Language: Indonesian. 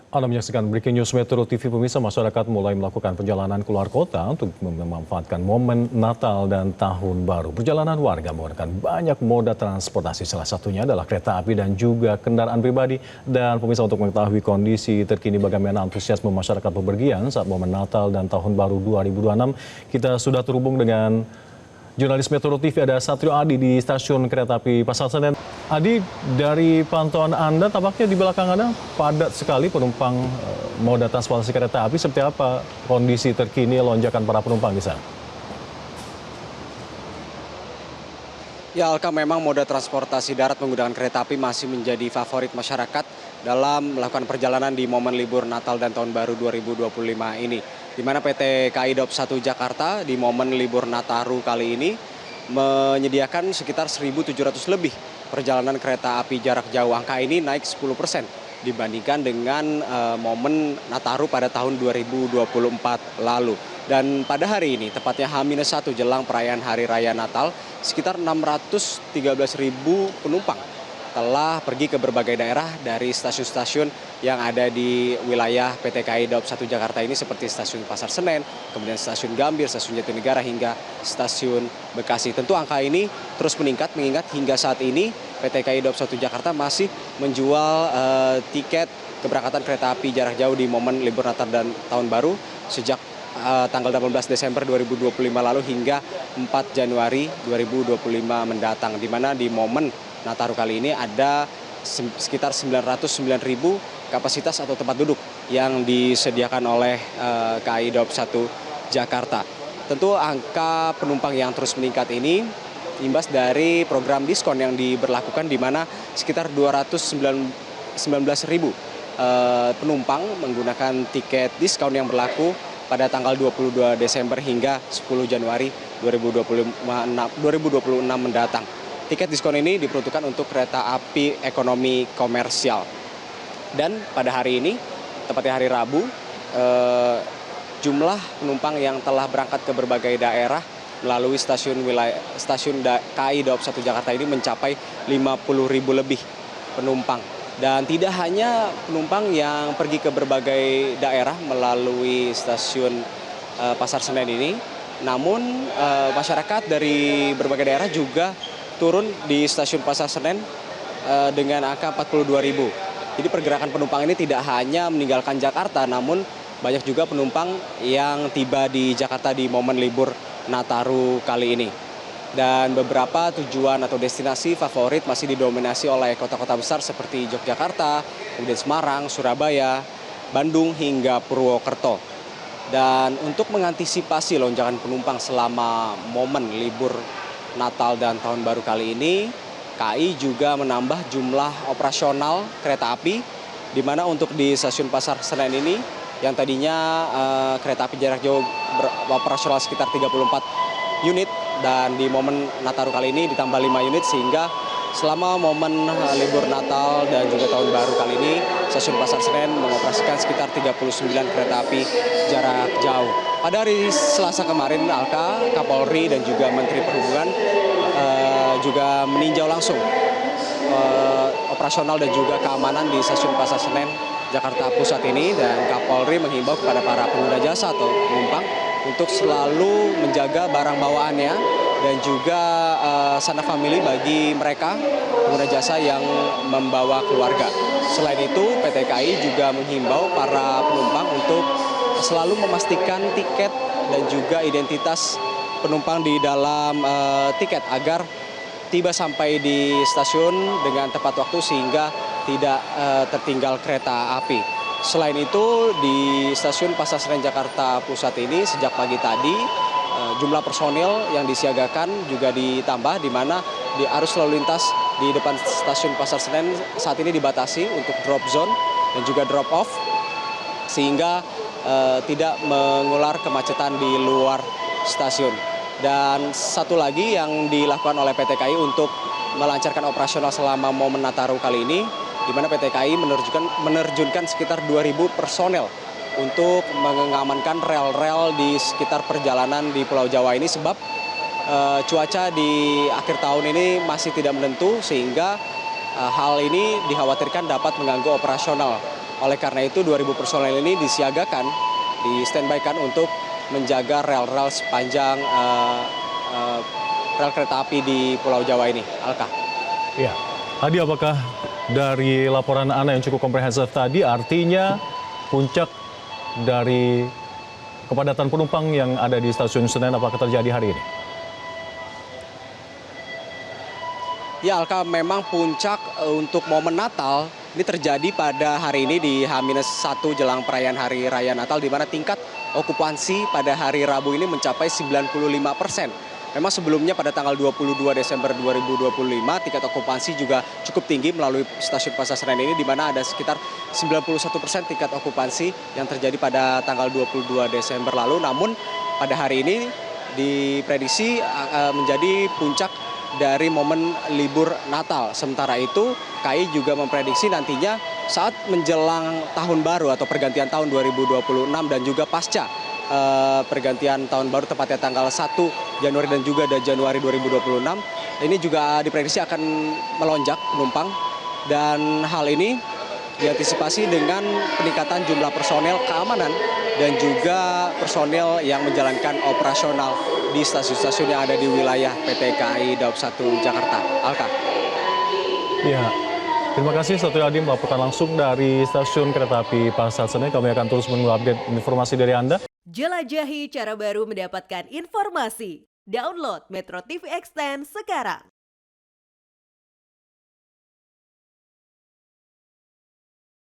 Anda menyaksikan Breaking News Metro TV. Pemirsa, masyarakat mulai melakukan perjalanan keluar kota untuk memanfaatkan momen Natal dan Tahun Baru. Perjalanan warga menggunakan banyak moda transportasi, salah satunya adalah kereta api dan juga kendaraan pribadi. Dan pemirsa, untuk mengetahui kondisi terkini bagaimana antusiasme masyarakat bepergian saat momen Natal dan Tahun Baru 2026, kita sudah terhubung dengan jurnalis Metro TV, ada Satrio Adi di stasiun kereta api Pasar Senen. Adi, dari pantauan Anda tampaknya di belakang Anda padat sekali penumpang moda transportasi kereta api. Seperti apa kondisi terkini lonjakan para penumpang di sana? Ya, Alka, memang moda transportasi darat menggunakan kereta api masih menjadi favorit masyarakat dalam melakukan perjalanan di momen libur Natal dan Tahun Baru 2025 ini. Di mana PT KAI Daob 1 Jakarta di momen libur Nataru kali ini menyediakan sekitar 1.700 lebih perjalanan kereta api jarak jauh. Angka ini naik 10% dibandingkan dengan momen Nataru pada tahun 2024 lalu. Dan pada hari ini, tepatnya H-1 jelang perayaan Hari Raya Natal, sekitar 613.000 penumpang telah pergi ke berbagai daerah dari stasiun-stasiun yang ada di wilayah PT KAI Daob 1 Jakarta ini, seperti stasiun Pasar Senen, kemudian stasiun Gambir, stasiun Jatinegara, hingga stasiun Bekasi. Tentu angka ini terus meningkat mengingat hingga saat ini PT KAI Daob 1 Jakarta masih menjual tiket keberangkatan kereta api jarak jauh di momen libur Natal dan Tahun Baru sejak tanggal 18 Desember 2025 lalu hingga 4 Januari 2025 mendatang, di mana di momen Nataru kali ini ada sekitar 909.000 kapasitas atau tempat duduk yang disediakan oleh KAI Daob 1 Jakarta. Tentu angka penumpang yang terus meningkat ini imbas dari program diskon yang diberlakukan, di mana sekitar 219.000 penumpang menggunakan tiket diskon yang berlaku pada tanggal 22 Desember hingga 10 Januari 2026 mendatang. Tiket diskon ini diperuntukkan untuk kereta api ekonomi komersial. Dan pada hari ini, tepatnya hari Rabu, jumlah penumpang yang telah berangkat ke berbagai daerah melalui stasiun KAI Daob 1 Jakarta ini mencapai 50.000 lebih penumpang. Dan tidak hanya penumpang yang pergi ke berbagai daerah melalui stasiun Pasar Senen ini, namun masyarakat dari berbagai daerah juga turun di stasiun Pasar Senen dengan angka 42.000. Jadi pergerakan penumpang ini tidak hanya meninggalkan Jakarta, namun banyak juga penumpang yang tiba di Jakarta di momen libur Nataru kali ini. Dan beberapa tujuan atau destinasi favorit masih didominasi oleh kota-kota besar seperti Yogyakarta, kemudian Semarang, Surabaya, Bandung, hingga Purwokerto. Dan untuk mengantisipasi lonjakan penumpang selama momen libur Natal dan Tahun Baru kali ini, KAI juga menambah jumlah operasional kereta api, di mana untuk di stasiun Pasar Senen ini yang tadinya kereta api jarak jauh operasional sekitar 34 unit, dan di momen Nataru kali ini ditambah 5 unit, sehingga selama momen libur Natal dan juga Tahun Baru kali ini stasiun Pasar Senen mengoperasikan sekitar 39 kereta api jarak jauh. Pada hari Selasa kemarin, Alka, Kapolri dan juga Menteri Perhubungan juga meninjau langsung operasional dan juga keamanan di stasiun Pasar Senen Jakarta Pusat ini, dan Kapolri menghimbau kepada para pengguna jasa atau penumpang untuk selalu menjaga barang bawaannya dan juga sanak famili bagi mereka pengguna jasa yang membawa keluarga. Selain itu, PT KAI juga menghimbau para penumpang untuk selalu memastikan tiket dan juga identitas penumpang di dalam tiket agar tiba sampai di stasiun dengan tepat waktu sehingga tidak tertinggal kereta api. Selain itu, di stasiun Pasar Senen Jakarta Pusat ini sejak pagi tadi jumlah personil yang disiagakan juga ditambah, di mana di arus lalu lintas di depan stasiun Pasar Senen saat ini dibatasi untuk drop zone dan juga drop off, sehingga tidak mengular kemacetan di luar stasiun. Dan satu lagi yang dilakukan oleh PT KAI untuk melancarkan operasional selama momen Nataru kali ini, di mana PT KAI menerjunkan sekitar 2.000 personel untuk mengamankan rel-rel di sekitar perjalanan di Pulau Jawa ini, sebab cuaca di akhir tahun ini masih tidak menentu, sehingga hal ini dikhawatirkan dapat mengganggu operasional Oleh karena itu 2.000 personel ini disiagakan, di standby-kan untuk menjaga rel-rel sepanjang rel kereta api di Pulau Jawa ini. Alka. Ya, Adi, apakah dari laporan Anda yang cukup komprehensif tadi artinya puncak dari kepadatan penumpang yang ada di stasiun Senen apakah terjadi hari ini? Ya Alka, memang puncak untuk momen Natal ini terjadi pada hari ini di H-1 jelang perayaan Hari Raya Natal, di mana tingkat okupansi pada hari Rabu ini mencapai 95%. Memang sebelumnya pada tanggal 22 Desember 2025 tingkat okupansi juga cukup tinggi melalui stasiun Pasar Senen ini, di mana ada sekitar 91% tingkat okupansi yang terjadi pada tanggal 22 Desember lalu. Namun pada hari ini diprediksi menjadi puncak dari momen libur Natal. Sementara itu, KAI juga memprediksi nantinya saat menjelang tahun baru atau pergantian tahun 2026 dan juga pasca pergantian tahun baru tepatnya tanggal 1 Januari dan juga Januari 2026, ini juga diprediksi akan melonjak penumpang, dan hal ini diantisipasi dengan peningkatan jumlah personel keamanan dan juga personel yang menjalankan operasional di stasiun-stasiun yang ada di wilayah PT KAI Daob 1 Jakarta. Alka. Ya, terima kasih Satrio Adi melaporkan langsung dari stasiun kereta api Pasar Senen. Kami akan terus menunggu update informasi dari Anda. Jelajahi cara baru mendapatkan informasi. Download Metro TV Extend sekarang.